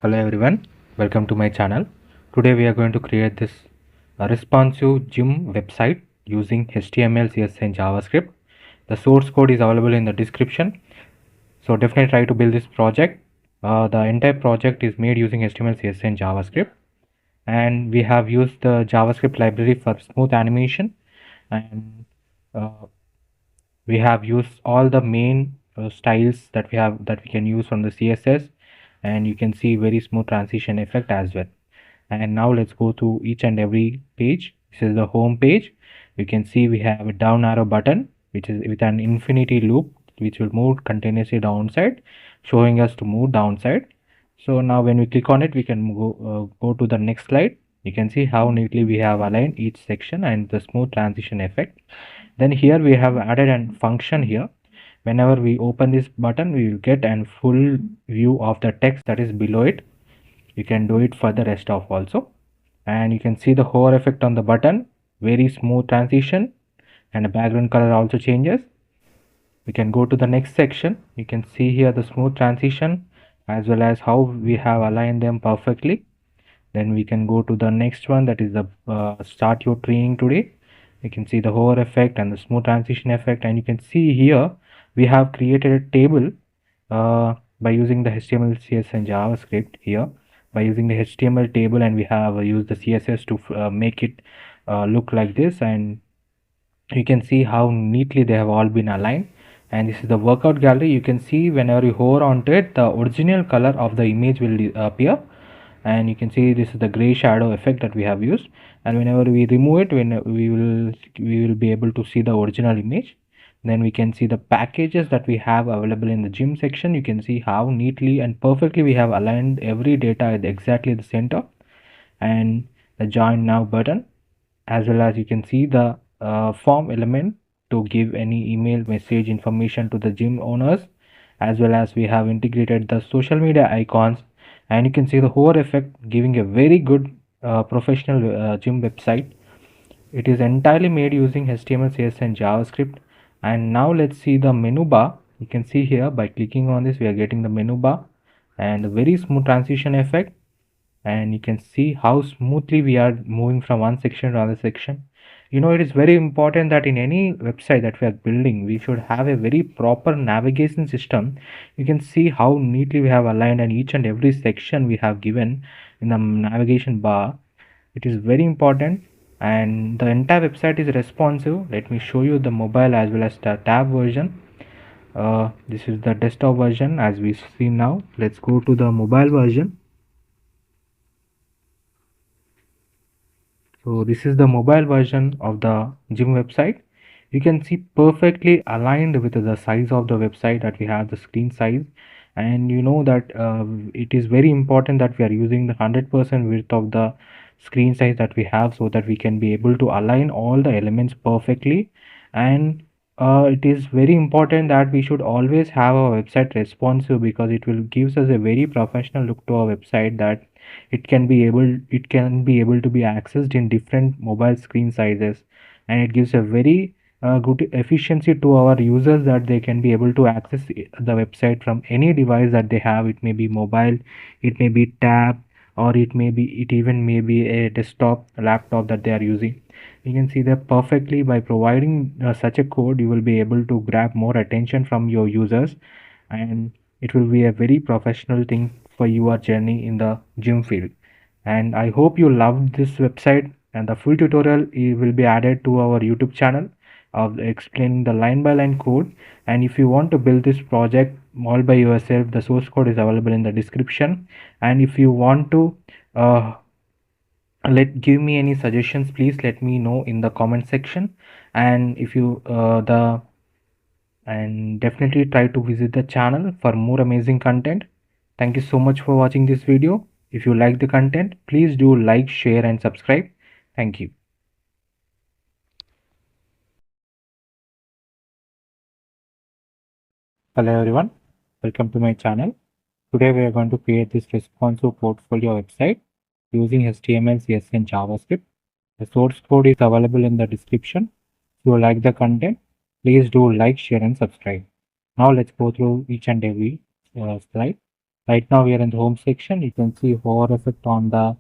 Hello everyone, welcome to my channel. Today we are going to create this responsive gym website using HTML, CSS and JavaScript. The source code is available in the description. So definitely try to build this project. The entire project is made using HTML, CSS and JavaScript. And we have used the JavaScript library for smooth animation. And uh, we have used all the main styles that we can use from the CSS, and you can see very smooth transition effect as well. And now let's go to each and every page. This is the home page. You can see we have a down arrow button which is with an infinity loop which will move continuously downside, showing us to move downside. So now when we click on it, we can go to the next slide. You can see how neatly we have aligned each section and the smooth transition effect. Then here we have added a function here. Whenever we open this button, we will get a full view of the text that is below it. You can do it for the rest of also. And you can see the hover effect on the button, very smooth transition, and the background color also changes. We can go to the next section. You can see here the smooth transition as well as how we have aligned them perfectly. Then we can go to the next one, that is the start your training today. You can see the hover effect and the smooth transition effect, and you can see here we have created a table by using the HTML, CSS and JavaScript here. By using the HTML table, and we have used the CSS to make it look like this, and you can see how neatly they have all been aligned. And this is the workout gallery. You can see whenever you hover onto it, the original color of the image will appear, and you can see this is the gray shadow effect that we have used. And whenever we remove it, when we will be able to see the original image. Then we can see the packages that we have available in the gym section. You can see how neatly and perfectly we have aligned every data at exactly the center, and the join now button, as well as you can see the form element to give any email message information to the gym owners, as well as we have integrated the social media icons. And you can see the hover effect giving a very good professional gym website. It is entirely made using HTML, CSS and JavaScript. And now let's see the menu bar. You can see here by clicking on this we are getting the menu bar and a very smooth transition effect. And you can see how smoothly we are moving from one section to another section. It is very important that in any website that we are building, we should have a very proper navigation system. You can see how neatly we have aligned, and each and every section we have given in the navigation bar. It is very important, and the entire website is responsive. Let me show you the mobile as well as the tab version. This is the desktop version as we see now. Let's go to the mobile version. So this is the mobile version of the gym website. You can see perfectly aligned with the size of the website that we have, the screen size. And you know that it is very important that we are using the 100% width of the screen size that we have, so that we can be able to align all the elements perfectly. And it is very important that we should always have our website responsive, because it will gives us a very professional look to our website, that it can be able to be accessed in different mobile screen sizes. And it gives a very good efficiency to our users, that they can be able to access the website from any device that they have. It may be mobile, it may be tab, or it even may be a desktop laptop that they are using. You can see that perfectly. By providing such a code, you will be able to grab more attention from your users, and it will be a very professional thing for your journey in the gym field. And I hope you loved this website, and the full tutorial will be added to our YouTube channel of explaining the line by line code. And if you want to build this project all by yourself, the source code is available in the description. And if you want to give me any suggestions, please let me know in the comment section. And if you the and definitely try to visit the channel for more amazing content. Thank you so much for watching this video. If you like the content, please do like, share and subscribe. Thank you. Hello everyone, welcome to my channel. Today we are going to create this responsive portfolio website using HTML, CSS and JavaScript. The source code is available in the description. If you like the content, please do like, share and subscribe. Now let's go through each and every slide. Right now we are in the home section. You can see hover effect on the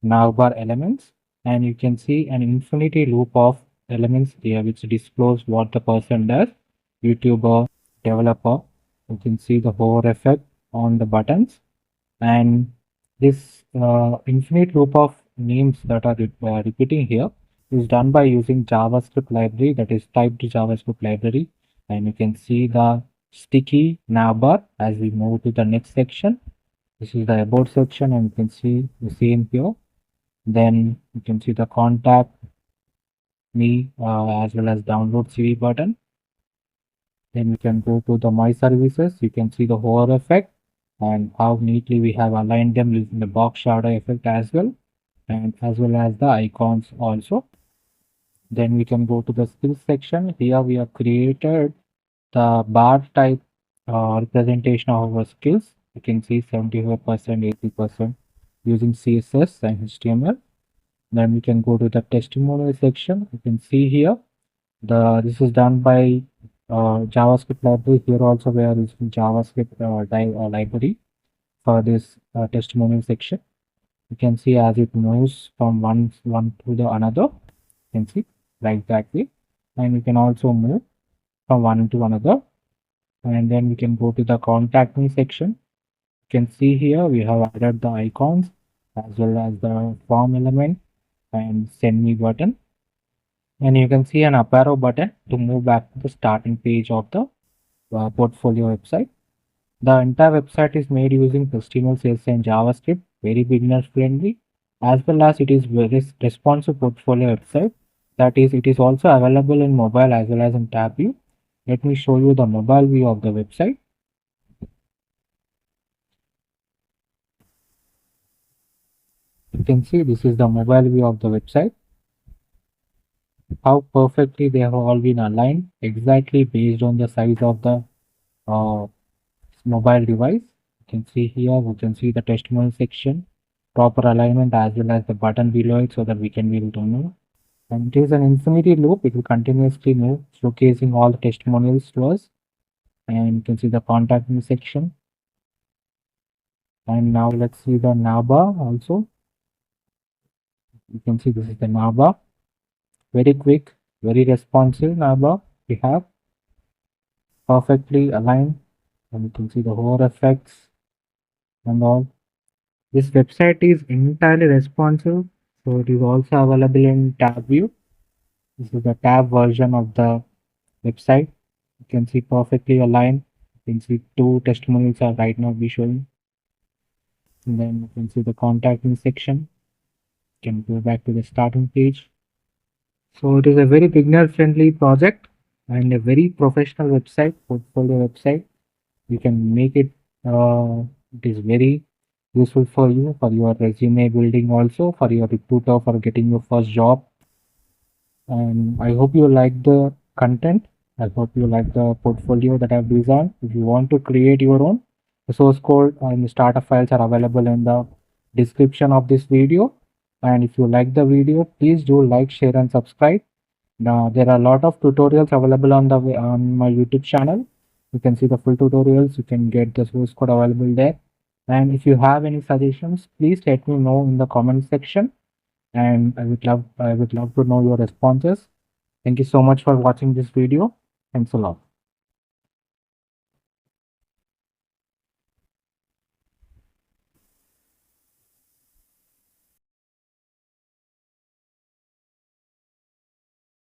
navbar elements, and you can see an infinity loop of elements here which disclose what the person does, YouTuber, developer. You can see the hover effect on the buttons, and this infinite loop of names that are repeating here is done by using JavaScript library, that is typed JavaScript library. And you can see the sticky navbar as we move to the next section. This is the about section, and you can see the same here. Then you can see the contact me as well as download CV button. Then we can go to the my services. You can see the hover effect and how neatly we have aligned them using the box shadow effect as well, and as well as the icons also. Then we can go to the skills section. Here we have created the bar type representation of our skills. You can see 75%, 80% using CSS and HTML. Then we can go to the testimonial section. You can see here this is done by JavaScript library. Here also we are using JavaScript library for this testimonial section. You can see as it moves from one to the another. You can see like that way, and we can also move from one to another. And then we can go to the contact me section. You can see here we have added the icons as well as the form element and send me button. And you can see an up arrow button to move back to the starting page of the portfolio website. The entire website is made using HTML, CSS and JavaScript, very beginner friendly, as well as it is very responsive portfolio website. That is, it is also available in mobile as well as in tab view. Let me show you the mobile view of the website. You can see this is the mobile view of the website. How perfectly they have all been aligned, exactly based on the size of the uh, mobile device. You can see here, we can see the testimonial section, proper alignment as well as the button below it so that we can be able to move. And it is an infinity loop, it will continuously move, showcasing all the testimonials to us. And you can see the contact me section. And now let's see the navbar also. You can see this is the navbar. Very quick, very responsive navbar we have, perfectly aligned. And you can see the hover effects and all. This website is entirely responsive, so it is also available in tab view. This is the tab version of the website. You can see perfectly aligned. You can see two testimonials are right now be showing. And then you can see the contact me section. You can go back to the starting page. So it is a very beginner friendly project and a very professional website, portfolio website. You can make it, it is very useful for you for your resume building, also for your recruiter for getting your first job. And I hope you like the content. I hope you like the portfolio that I've designed. If you want to create your own, the source code and the starter files are available in the description of this video. And if you like the video, please do like, share and subscribe. Now there are a lot of tutorials available on my YouTube channel. You can see the full tutorials. You can get the source code available there. And if you have any suggestions, please let me know in the comment section, and I would love to know your responses. Thank you so much for watching this video. Thanks a lot.